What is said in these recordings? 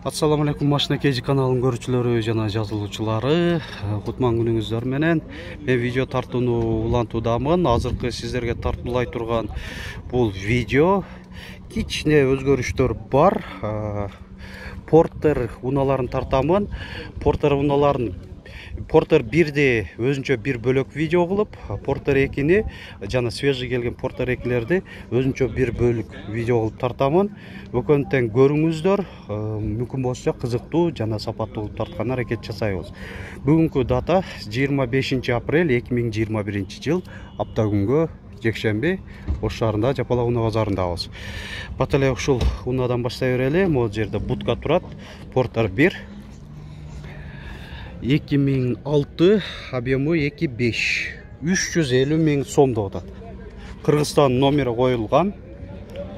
Assalamu alaikum, Машина Кежи каналының көрүүчүлөрү жана жазылуучулары. Кутман күнүңүздөр менен. Мен видео тартууну улантуудамын. Азыркы сиздерге тартуулай турган бул видео кичине өзгөрүштөр бар. Портер унааларын тартамын. Портер 1'de өзүнчө бир бөлөк видео кылып, Портер 2'ни жана свежий келген Портер 2'лерди өзүнчө бир бөлүк видео кылып тартамын. Өкөнтен көрүңүздөр, мүмкүн болсо кызыктуу жана сапаттуу тартканга аракет жасайбыз. Бүгүнкү дата 25 апрель 2021 жыл, апта күнгө жекшемби, Ош шаарында Жапала унаа базарындабыз. Баталай ушул унаадан баштай берели. Могул жерде будка турат. Портер 1 2006, объемы 2.5, 350 миң сомдо атат. Кыргызстан номери коюлган,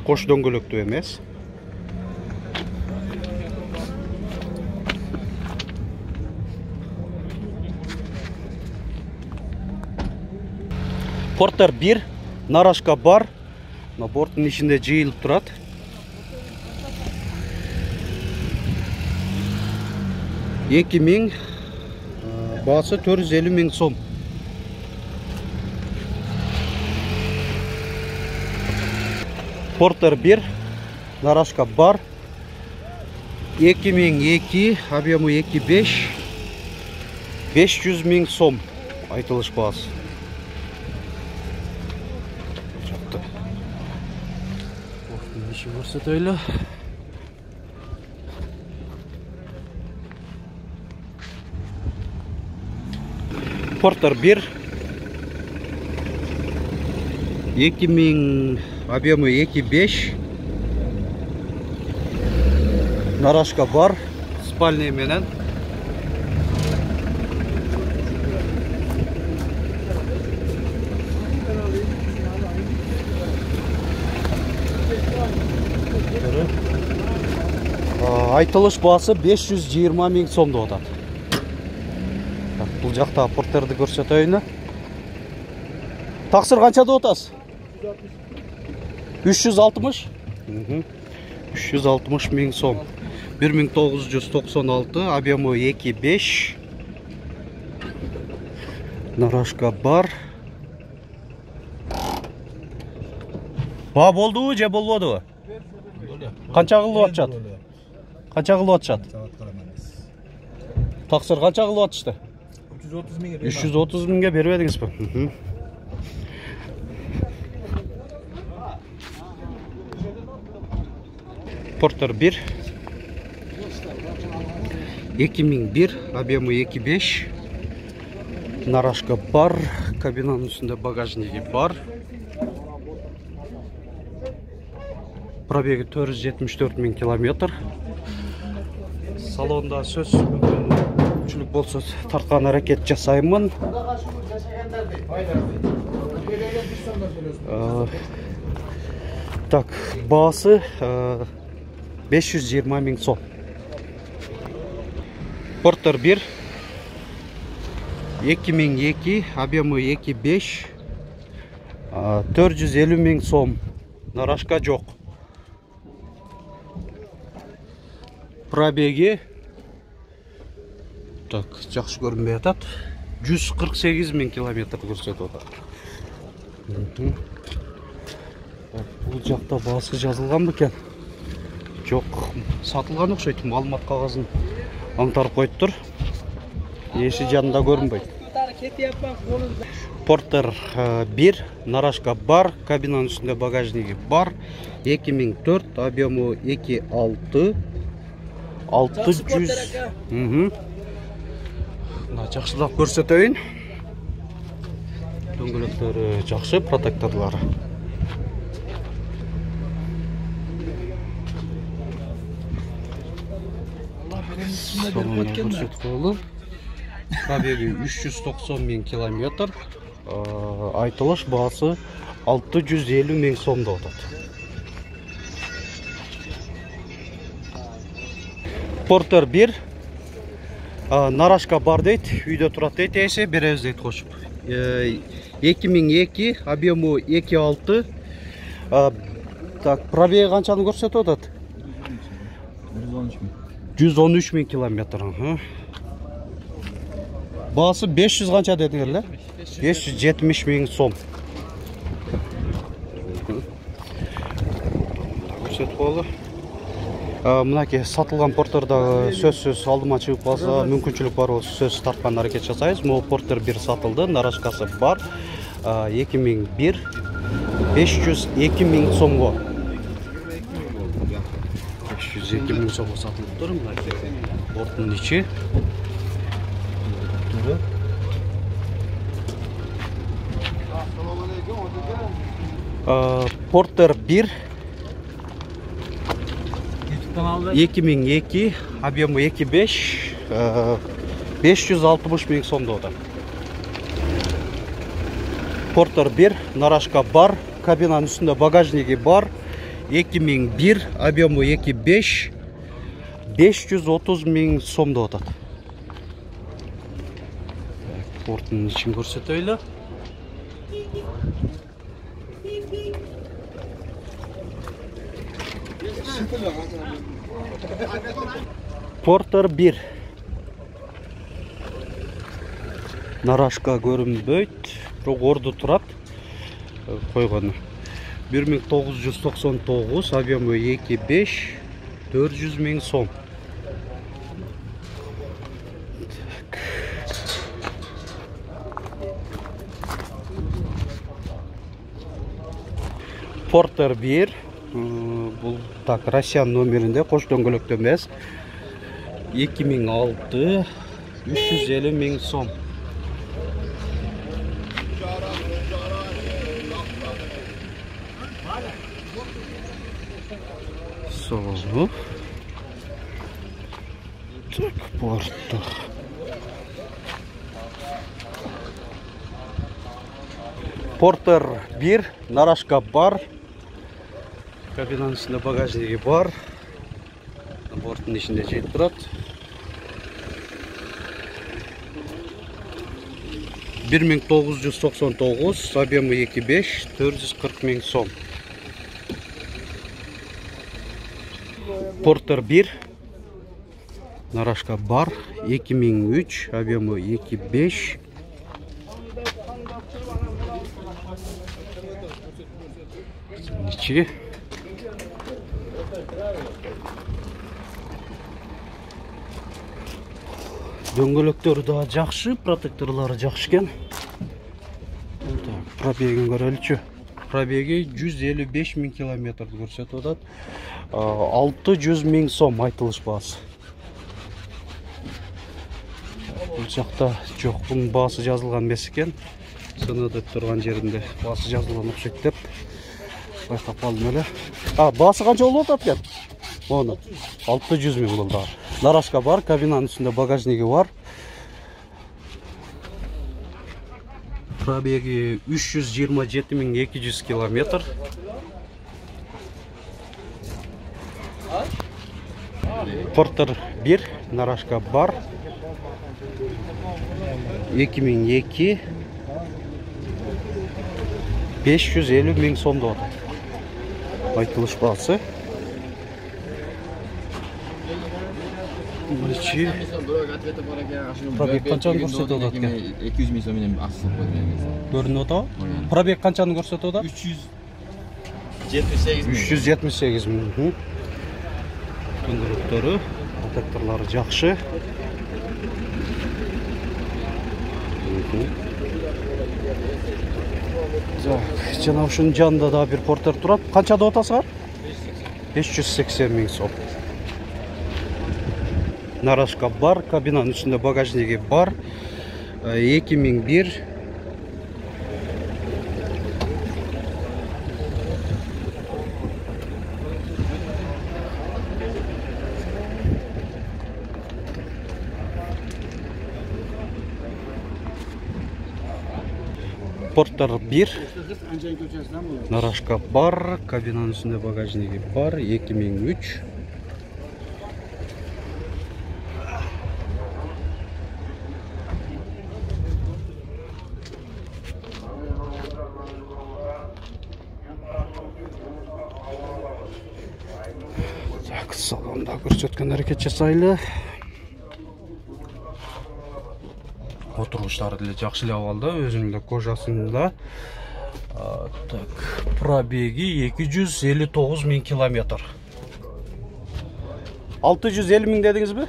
кош дөңгөлөктүү эмес. Портер 1, нарашка бар, борттун ичинде жыйылып турат. Басы 450 миң сом. Портер 1, нарашка бар, 2002, объемы 2.5, 500 миң сом айтылыш басы. Неше көрсөтөйлү. Портер 1 2000, объемы 2.5, нарашка бар, спальный менен. Айтылыш басы 520 миң сомдо атат. Бұл жақта портерді көрсөтөйүн. Таксыр канча деп атасыз? 360? 360 миң сом. 1996, объемы 2.5. Нарашка бар. Ба болдубу же болбодубу? Канча кылып атышат? Канча кылып атышат? Таксыр канча кылып атышты? 330 миңге беріп едіңіз бі? Портер 1 2001, объемы 2.5, нарашка бар, кабинаның үстінде багажниги бар. Пробеги 474 миң километр. Салонда сөз мүмкіншілік болса тартқан әрекет жасаймын. Так, басы 520 миң сом. Портер 1 2002, объемы 2.5, 450 миң сом. Нарашка жоқ. Пробеги, так, жақсы көрінбей атат, 148 миң километр көрсетіп атат. Бұл жақта басы жазылған бекен? Жоқ, сатылған ұқсайды. Малымат қағазын аңтарып қойып тұр. Еші жанында көрінбейді. Портер 1, нарашка бар, кабинаның үстінде багажниги бар, 2004, объемы 2.6, 600. Жақшылап көрсөтөйүн. Дөңгөлөктөрү жақшы, протекторлары. Пробеги 390 миң километр. Айтылыш басы 650 миң сомдо атат. Портер 1 нарашка бар дейт, үйдө турат дейт, эсе беребиз дейт кошуп. 2002, объемы 2.6. Так, пробеги канчаны көрсөтүп атат? 113 bin kilometr. Bası 500 qancha dedinglar? 570 bin so'm. Ko'rsatib qo'ydi. Mınaki satılgan porterda söz aldıma çıkıp kalsa mümkünçülük var, o söz tartkan hareket жасайбыз. Бұл портер 1 satıldı, narashkасы бар. 2001 502 min so'mga. 502 min so'mga satılıp tur. Portun içi. Porter 1 2002, объемы 2.5, 560 bin so'mda o'tadi. Porter 1, narashka бар, kabinanın üstünde bagajnigi бар, 2001, объемы 2.5, 530 bin so'mda o'tadi. Portun için ko'rsataylik. Porter 1 narashka көрінбейді, бірақ орды тұрады қойғаны. 1999, объемы 2.5, 400 bin so'm. Porter 1 бұл так Россияның номерінде, қош дөңгелектен емес. 2006, 350 bin so'm. Solu. Так, porter. Porter 1, narashka бар. Kabinanın üstünde bagajnigi бар. Portun içinde жетіп тұрады. 1999, объемы 2.5, 440 bin so'm. Porter 1, narashka бар, 2003, объемы 2.5. İçi. Дөңгелектері да жақсы, протекторлары жақсы екен. Пробегін көрелікші. Пробеги 155 bin kilometrді көрсетіп отады. 600 bin so'm айтылыш басы. Бұл жақта жоқ, бұның басы жазылған емес екен. Сыныдып тұрған жерінде басы жазылған ұқсайды деп байқап қалдым әлі. Басы қанша болып отады екен? Оны 600 bin болды. Narashka бар, kabinanın üstünde bagajnigi var. Pробеги 327.200 kilometr. Porter 1, narashka бар. 2002, 550 bin so'mda o'tadi. Айтылыш басы. İçi. Pробег qanchani ko'rsatib o'tadi? 200 bin so'mdan asıl qo'yganmiz. Ko'rinib o'tadi? Pробег qanchani ko'rsatib o'tadi? 378 bin. Дөңгелектері, протекторлары жақсы. Жана ушунун жанында да bir porter турат. Qanchada o'tasызlar? 580 bin so'm. Narashka бар, kabinanın üstünde bagajnigi бар. 2001. Porter 1, narashka бар, kabinanın üstünde bagajnigi бар, 2003. Так, salon да көрсөткөн аракет жасайлы. Отургучтары деле жакшы эле абалда, өзүнүн да кожасында. Так, пробеги 259 000 километр. 650 000 дедиңизби?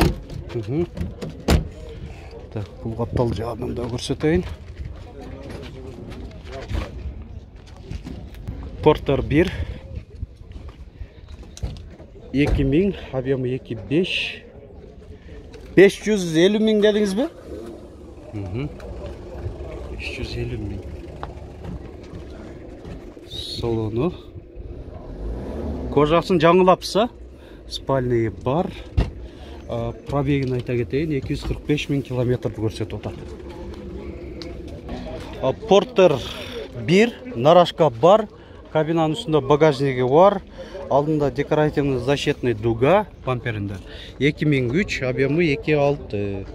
Так, бул каптал жагынан да көрсөтөйүн. Porter 1 2000, объемы 2.5. 550 000 дедиңизби? 550 000. Салону. Кожасын жаңылапса, спальный бар. Пробегин айта кетейин, 245 000 километрди көрсөтүп атат. Porter 1 нарашка бар. Кабинанын үстүндө багажниги бар. Алдында декоративный защитный дуга бамперинде. 2003, объемы 2.6.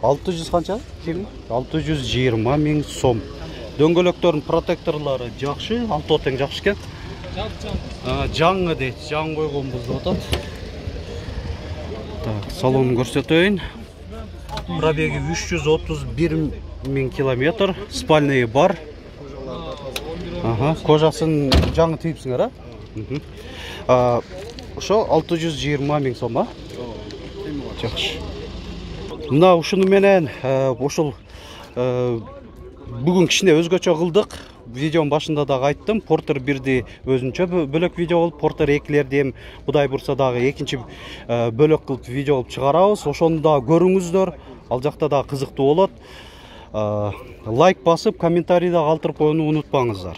600 канча? 620 000 сом. Дөңгөлөктөрдүн протекторлору жакшы, алты тең жакшы экен. Жаңы дейт, жаңы койгонбуз деп атат. Так, салонун көрсөтөйүн. Пробеги 331 000 километр, спальный бар. Кожасын жаңы тийипсиңер, ошо 620 000 сом, жакшы. Мына ушуну менен ошол бүгүн кичине өзгөчө кылдык. Видеонун башында дагы айттым, Porter 1ди өзүнчө бөлөк видео кылып, Porter 2лерди эми Кудай бурса дагы экинчи бөлөк кылып видео кылып чыгарабыз. Ошону дагы көрүңүздөр. Ал жакта дагы кызыктуу болот. Лайк басып, комментарий да калтырып коюуну унутпаңыздар.